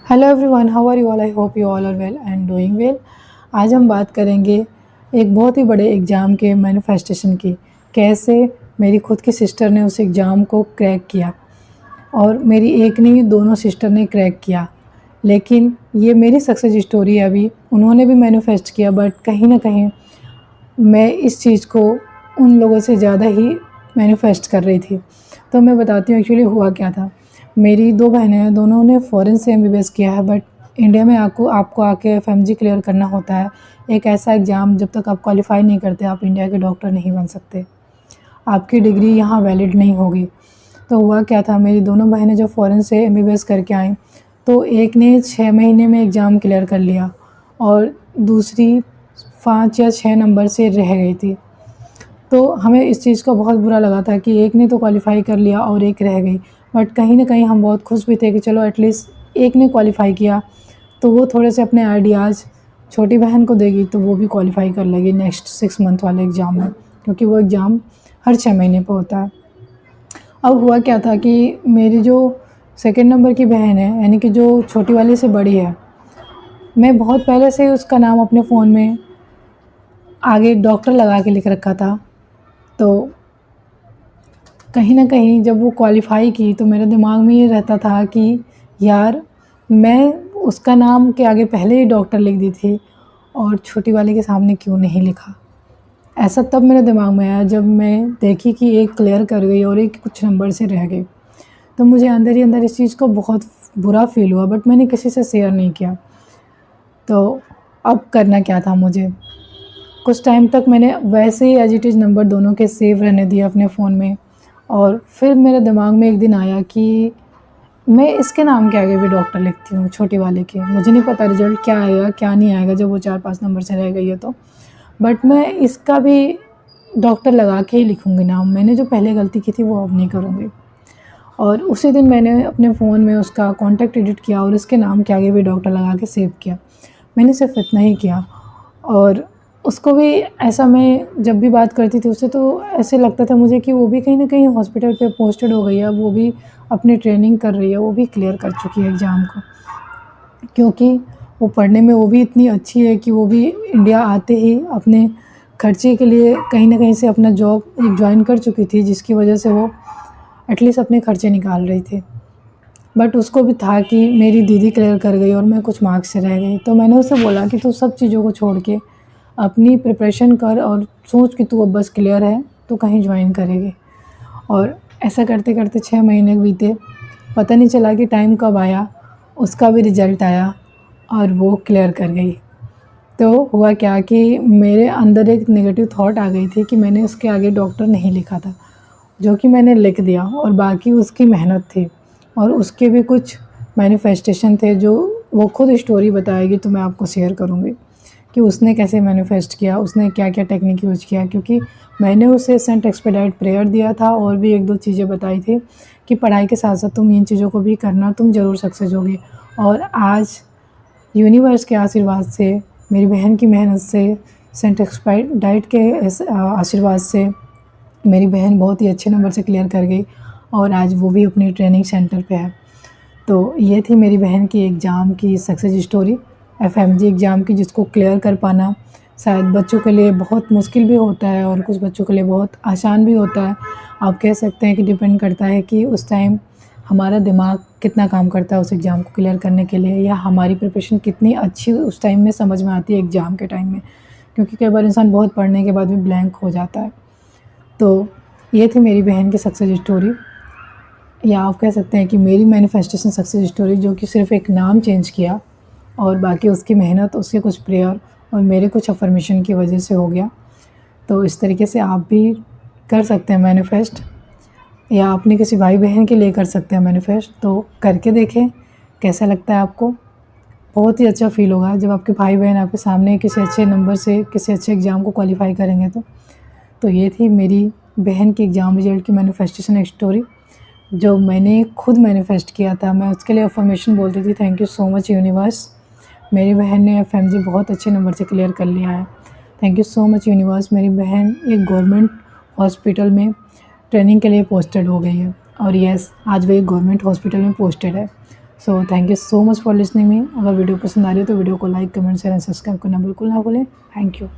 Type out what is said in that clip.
Hello everyone, how are you all? I hope you all are well and doing well. आज हम बात करेंगे एक बहुत ही बड़े एग्ज़ाम के मैनिफेस्टेशन की। कैसे मेरी खुद की सिस्टर ने उस एग्ज़ाम को क्रैक किया और मेरी एक नहीं, दोनों सिस्टर ने क्रैक किया। लेकिन ये मेरी सक्सेस स्टोरी है। अभी उन्होंने भी मैनिफेस्ट किया, बट कहीं ना कहीं मैं इस चीज़ को उन लोगों से ज़्यादा ही मैनिफेस्ट कर रही थी। तो मैं बताती हूँ एक्चुअली हुआ क्या था। मेरी 2 बहनें हैं, दोनों ने फ़ॉरेन से एमबीबीएस किया है, बट इंडिया में आपको आके एफएमजी क्लियर करना होता है। एक ऐसा एग्ज़ाम, जब तक आप क्वालिफ़ाई नहीं करते आप इंडिया के डॉक्टर नहीं बन सकते, आपकी डिग्री यहाँ वैलिड नहीं होगी। तो हुआ क्या था, मेरी दोनों बहनें जब फ़ॉरेन से एमबीबीएस करके आईं, तो एक ने 6 महीने में एग्ज़ाम क्लियर कर लिया और दूसरी 5 या 6 नंबर से रह गई थी। तो हमें इस चीज़ का बहुत बुरा लगा था कि एक ने तो क्वालिफ़ाई कर लिया और एक रह गई। बट कहीं न कहीं हम बहुत खुश भी थे कि चलो एटलीस्ट एक ने क्वालिफ़ाई किया, तो वो थोड़े से अपने आइडियाज़ छोटी बहन को देगी, तो वो भी क्वालिफ़ाई कर लेगी नेक्स्ट 6 मंथ वाले एग्ज़ाम में, क्योंकि वो एग्ज़ाम हर 6 महीने पे होता है। अब हुआ क्या था कि मेरी जो सेकंड नंबर की बहन है, यानी कि जो छोटी वाली से बड़ी है, मैं बहुत पहले से उसका नाम अपने फ़ोन में आगे डॉक्टर लगा के लिख रखा था। तो कहीं न कहीं जब वो क्वालिफ़ाई की, तो मेरे दिमाग में ये रहता था कि यार, मैं उसका नाम के आगे पहले ही डॉक्टर लिख दी थी और छोटी वाले के सामने क्यों नहीं लिखा। ऐसा तब मेरे दिमाग में आया जब मैं देखी कि एक क्लियर कर गई और एक कुछ नंबर से रह गई। तो मुझे अंदर ही अंदर इस चीज़ का बहुत बुरा फ़ील हुआ, बट मैंने किसी से शेयर नहीं किया। तो अब करना क्या था मुझे? कुछ टाइम तक मैंने वैसे ही एज़ इट इज़ नंबर दोनों के सेव रहने दिए अपने फ़ोन में, और फिर मेरे दिमाग में एक दिन आया कि मैं इसके नाम के आगे भी डॉक्टर लिखती हूँ, छोटी वाले के। मुझे नहीं पता रिज़ल्ट क्या आएगा, क्या नहीं आएगा जब वो 4-5 नंबर से रह गई है तो। बट मैं इसका भी डॉक्टर लगा के ही लिखूँगी नाम। मैंने जो पहले गलती की थी वो अब नहीं करूँगी। और उसी दिन मैंने अपने फ़ोन में उसका कॉन्टैक्ट एडिट किया और उसके नाम के आगे भी डॉक्टर लगा के सेव किया। मैंने सिर्फ़ इतना ही किया, और उसको भी ऐसा, मैं जब भी बात करती थी उससे, तो ऐसे लगता था मुझे कि वो भी कहीं न कहीं हॉस्पिटल पे पोस्टेड हो गई है, वो भी अपनी ट्रेनिंग कर रही है, वो भी क्लियर कर चुकी है एग्ज़ाम को। क्योंकि वो पढ़ने में वो भी इतनी अच्छी है कि वो भी इंडिया आते ही अपने खर्चे के लिए कहीं न कहीं से अपना जॉब एक जॉइन कर चुकी थी, जिसकी वजह से वो एटलीस्ट अपने खर्चे निकाल रही थी। बट उसको भी था कि मेरी दीदी क्लियर कर गई और मैं कुछ मार्क्स से रह गई। तो मैंने उससे बोला कि तू सब चीज़ों को छोड़ के अपनी प्रिपरेशन कर और सोच कि तू अब बस क्लियर है तो कहीं ज्वाइन करेगी। और ऐसा करते करते 6 महीने बीते, पता नहीं चला कि टाइम कब आया, उसका भी रिज़ल्ट आया और वो क्लियर कर गई। तो हुआ क्या कि मेरे अंदर एक नेगेटिव थॉट आ गई थी कि मैंने उसके आगे डॉक्टर नहीं लिखा था, जो कि मैंने लिख दिया, और बाकी उसकी मेहनत थी और उसके भी कुछ मैनिफेस्टेशन थे जो वो खुद स्टोरी बताएगी, तो मैं आपको शेयर करूँगी कि उसने कैसे मैनिफेस्ट किया, उसने क्या-क्या टेक्निक यूज़ किया। क्योंकि मैंने उसे सेंट एक्सपेडाइट प्रेयर दिया था और भी 1-2 चीज़ें बताई थी कि पढ़ाई के साथ-साथ तुम इन चीज़ों को भी करना, तुम ज़रूर सक्सेस होगी। और आज यूनिवर्स के आशीर्वाद से, मेरी बहन की मेहनत से, सेंट एक्सपेडाइट के आशीर्वाद से मेरी बहन बहुत ही अच्छे नंबर से क्लियर कर गई और आज वो भी अपनी ट्रेनिंग सेंटर पे है। तो ये थी मेरी बहन की एग्ज़ाम की सक्सेस स्टोरी, एफएमजी एग्ज़ाम की, जिसको क्लियर कर पाना शायद बच्चों के लिए बहुत मुश्किल भी होता है और कुछ बच्चों के लिए बहुत आसान भी होता है। आप कह सकते हैं कि डिपेंड करता है कि उस टाइम हमारा दिमाग कितना काम करता है उस एग्ज़ाम को क्लियर करने के लिए, या हमारी प्रिपरेशन कितनी अच्छी उस टाइम में समझ में आती है एग्ज़ाम के टाइम में। क्योंकि कई बार इंसान बहुत पढ़ने के बाद भी ब्लैंक हो जाता है। तो ये थी मेरी बहन की सक्सेस स्टोरी, या आप कह सकते हैं कि मेरी मैनिफेस्टेशन सक्सेस स्टोरी, जो कि सिर्फ़ एक नाम चेंज किया और बाकी उसकी मेहनत, उसके कुछ प्रेयर और मेरे कुछ अफ़र्मेशन की वजह से हो गया। तो इस तरीके से आप भी कर सकते हैं मैनिफेस्ट, या अपने किसी भाई बहन के लिए कर सकते हैं मैनिफेस्ट। तो करके देखें कैसा लगता है आपको। बहुत ही अच्छा फ़ील होगा जब आपके भाई बहन आपके सामने किसी अच्छे नंबर से किसी अच्छे एग्ज़ाम को क्वालिफ़ाई करेंगे तो ये थी मेरी बहन की एग्ज़ाम रिज़ल्ट की मैनिफेस्टेशन स्टोरी, जो मैंने खुद मैनिफेस्ट किया था। मैं उसके लिए अफ़र्मेशन बोलती थी, thank you so much universe, मेरी बहन ने एफएमजी बहुत अच्छे नंबर से क्लियर कर लिया है। Thank you so much universe, मेरी बहन एक गवर्नमेंट हॉस्पिटल में ट्रेनिंग के लिए पोस्टेड हो गई है, और यस, आज वो एक गवर्नमेंट हॉस्पिटल में पोस्टेड है। So thank you so much for listening me. अगर वीडियो पसंद आ रही है तो वीडियो को like, comment, share and subscribe करना बिल्कुल ना भूलें। Thank you.